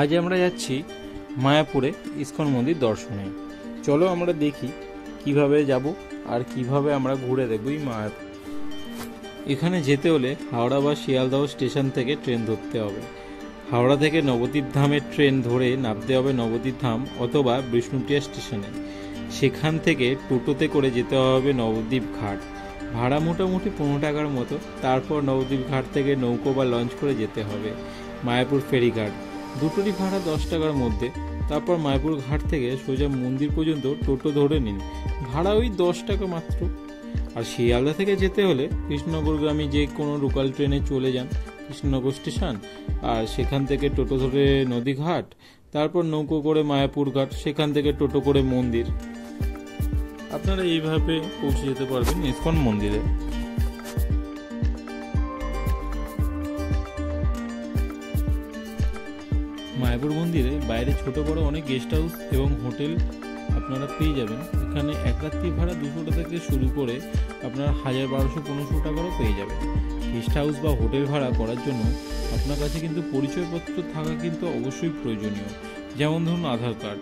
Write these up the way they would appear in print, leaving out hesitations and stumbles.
আজ আমরা যাচ্ছি মায়াপুরে ইসকন মন্দির দর্শনে। চলো আমরা দেখি কিভাবে যাব আর কিভাবে আমরা ঘুরে দেখব এই মায়াপুর। এখানে যেতে হলে হাওড়া বা শিয়ালদহ স্টেশন থেকে ট্রেন ধরতে হবে। হাওড়া থেকে নবদ্বীপ ধামের ট্রেন ধরে নামতে হবে নবদ্বীপ ধাম অথবা বিষ্ণুপ্রিয়া স্টেশনে। সেখান থেকে টোটোতে করে যেতে হবে নবদ্বীপ ঘাট, ভাড়া মোটামুটি 15 টাকার মতো। তারপর নবদ্বীপ ঘাট থেকে নৌকো বা লঞ্চ করে যেতে হবে মায়াপুর ফেরিঘাট, দুটোরই ভাড়া 10 টাকার মধ্যে। তারপর মায়াপুর ঘাট থেকে সোজা মন্দির পর্যন্ত টোটো ধরে নিন, ভাড়া ওই 10 টাকা মাত্র। আর শিয়ালদা থেকে যেতে হলে কৃষ্ণনগরগামী যে কোনো লোকাল ট্রেনে চলে যান কৃষ্ণনগর স্টেশন, আর সেখান থেকে টোটো ধরে নদীঘাট, তারপর নৌকো করে মায়াপুর ঘাট, সেখান থেকে টোটো করে মন্দির। আপনারা এইভাবে পৌঁছে যেতে পারবেন ইসকন মন্দিরে। মায়াপুর মন্দিরে বাইরে ছোট বড় অনেক গেস্ট হাউস এবং হোটেল আপনারা পেয়ে যাবেন। এখানে এক রাত্রি ভাড়া 200 টাকা থেকে শুরু করে আপনারা 1200-1500 টাকারও পেয়ে যাবেন। গেস্ট হাউস বা হোটেল ভাড়া করার জন্য আপনার কাছে কিন্তু পরিচয়পত্র থাকা কিন্তু অবশ্যই প্রয়োজনীয়, যেমন ধরুন আধার কার্ড।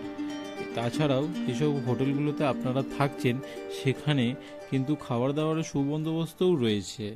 তাছাড়াও যেসব হোটেলগুলোতে আপনারা থাকছেন সেখানে কিন্তু খাবার দাবারের সুবন্দোবস্তও রয়েছে।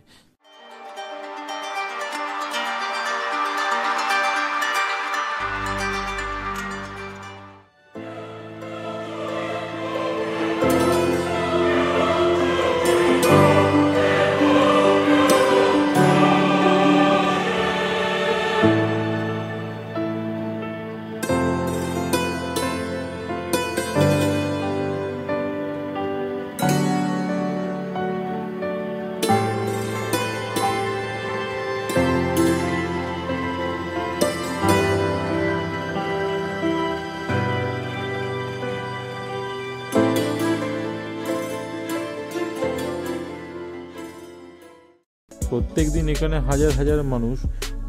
প্রত্যেক দিন এখানে হাজার হাজার মানুষ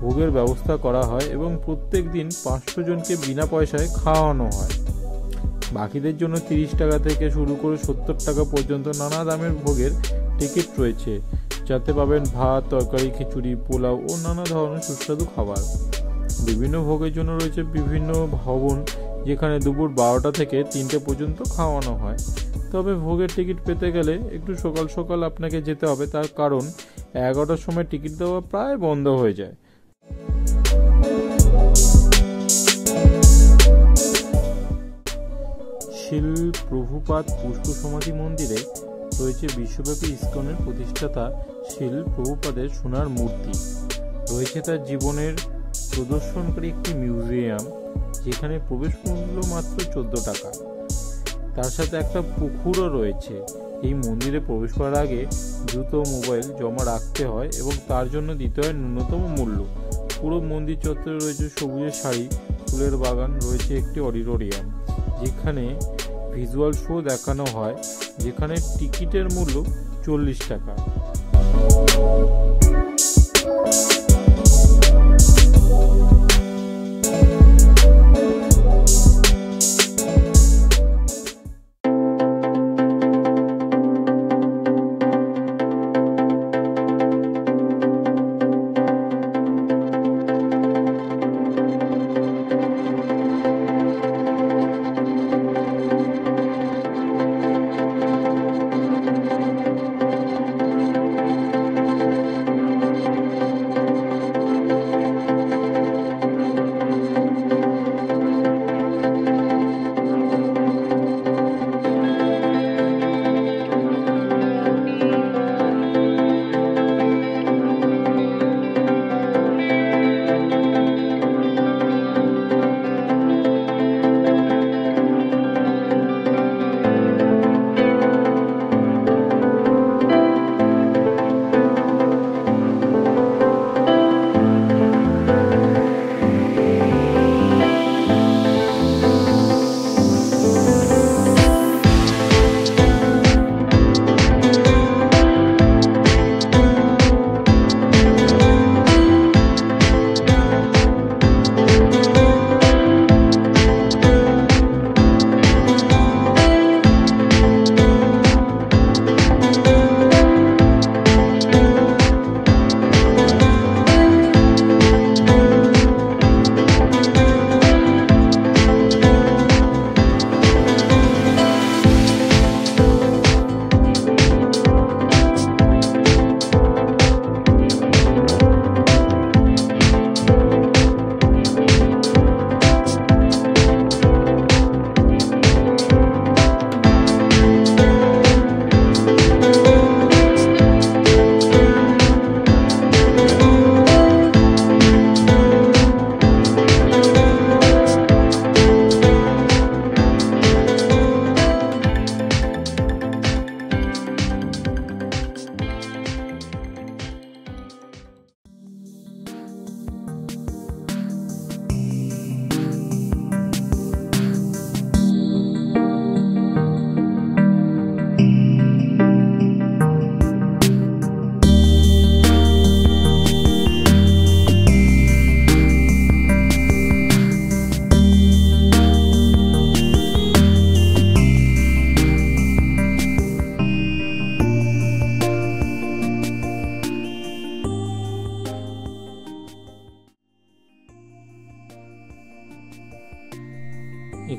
ভোগের ব্যবস্থা করা হয় এবং প্রত্যেক দিন 500 জনকে বিনা পয়সায় খাওয়ানো হয়। বাকিদের জন্য 30 টাকা থেকে শুরু করে 70 টাকা পর্যন্ত নানা দামের ভোগের টিকিট রয়েছে, যাতে পাবেন ভাত, তরকারি, খিচুড়ি, পোলাও ও নানা ধরনের সুস্বাদু খাবার। বিভিন্ন ভোগের জন্য রয়েছে বিভিন্ন ভবন, যেখানে দুপুর 12টা থেকে 3টে পর্যন্ত খাওয়ানো হয়। তবে ভোগের টিকিট পেতে গেলে একটু সকাল সকাল আপনাকে যেতে হবে, তার কারণ 11টার সময় টিকিট দেওয়া প্রায় বন্ধ হয়ে যায়। শিল প্রভুপাদ পুষ্প সমাধি মন্দিরে রয়েছে বিশ্বব্যাপী ইসকনের প্রতিষ্ঠাতা শিল প্রভুপাদের সোনার মূর্তি। রয়েছে তার জীবনের প্রদর্শনকারী একটি মিউজিয়াম, যেখানে প্রবেশ মূল্য মাত্র 14 টাকা। তার সাথে একটা পুকুরও রয়েছে। এই মন্দিরে প্রবেশ করার আগে জুতো, মোবাইল জমা রাখতে হয় এবং তার জন্য দিতে হয় ন্যূনতম মূল্য। পুরো মন্দির চত্বরে রয়েছে সবুজের শাড়ি, ফুলের বাগান, রয়েছে একটি অডিটোরিয়াম যেখানে ভিজুয়াল শো দেখানো হয়, যেখানে টিকিটের মূল্য 40 টাকা।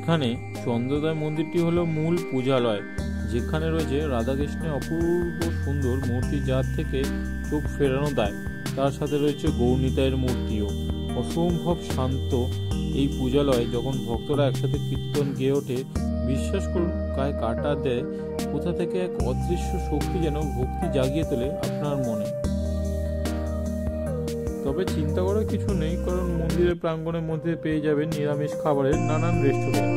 এখানে চন্দ্রোদয় মন্দিরটি হলো মূল পূজালয়, যেখানে রয়েছে রাধাকৃষ্ণের অপূর্ব সুন্দর মূর্তি, যার থেকে চোখ ফেরানো দেয়। তার সাথে রয়েছে গৌরনিতাইয়ের মূর্তিও। অসম্ভব শান্ত এই পূজালয়ে যখন ভক্তরা একসাথে কীর্তন গেয়ে ওঠে, বিশ্বাস করুন গায়ে কাঁটা দেয়। কোথা থেকে এক অদৃশ্য শক্তি যেন ভক্তি জাগিয়ে তোলে আপনার মনে। তবে চিন্তা করার কিছু নেই, কারণ মন্দিরের প্রাঙ্গণের মধ্যে পেয়ে যাবেন নিরামিষ খাবারের নানান রেস্টুরেন্ট।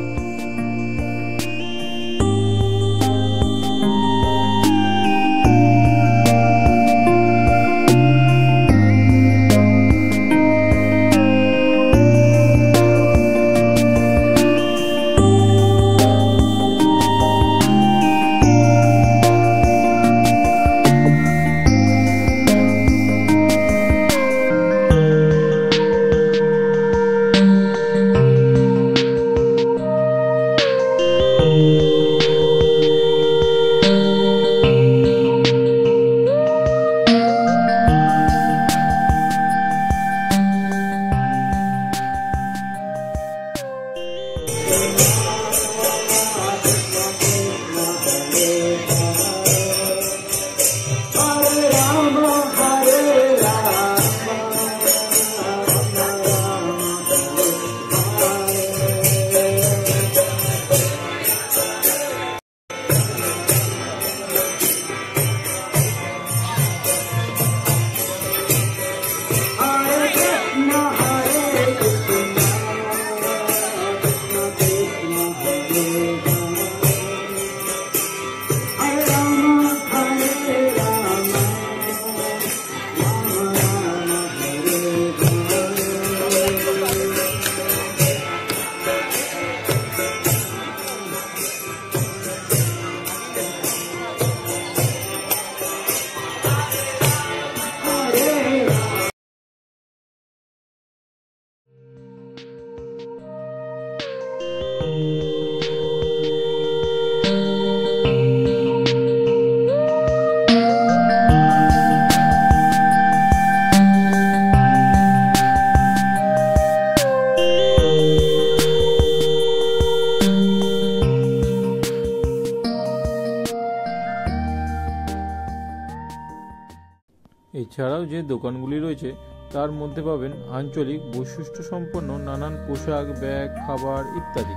এছাড়াও যে দোকানগুলি রয়েছে তার মধ্যে পাবেন আঞ্চলিক বৈশিষ্ট্য সম্পন্ন নানান পোশাক, ব্যাগ, খাবার ইত্যাদি।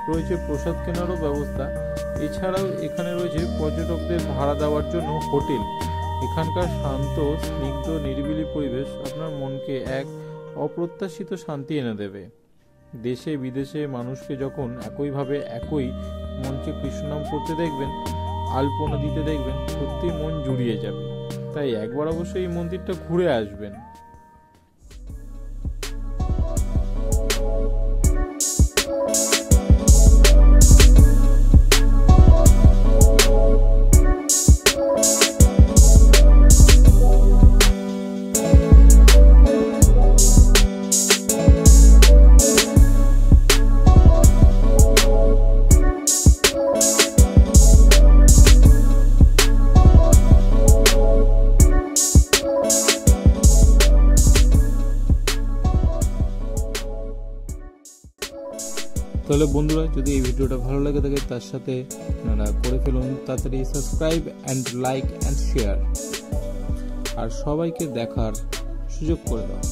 রয়েছে প্রসাদ কেনারও ব্যবস্থা। এছাড়াও এখানে রয়েছে পর্যটকদের ভাড়া দেওয়ার জন্য হোটেল। এখানকার শান্ত, স্নিগ্ধ, নিরিবিলি পরিবেশ আপনার মনকে এক অপ্রত্যাশিত শান্তি এনে দেবে। দেশে বিদেশে মানুষকে যখন একইভাবে একই মঞ্চে কৃষ্ণনাম করতে দেখবেন, আলপনা দিতে দেখবেন, সত্যি মন জুড়িয়ে যাবে। তাই একবার অবশ্যই এই মন্দিরটা ঘুরে আসবেন। তাহলে বন্ধুরা, যদি এই ভিডিওটা ভালো লাগে থাকে তার সাথে আপনারা করে ফেলুন তাড়াতাড়ি subscribe and like and share, আর সবাইকে দেখার সুযোগ করে দাও।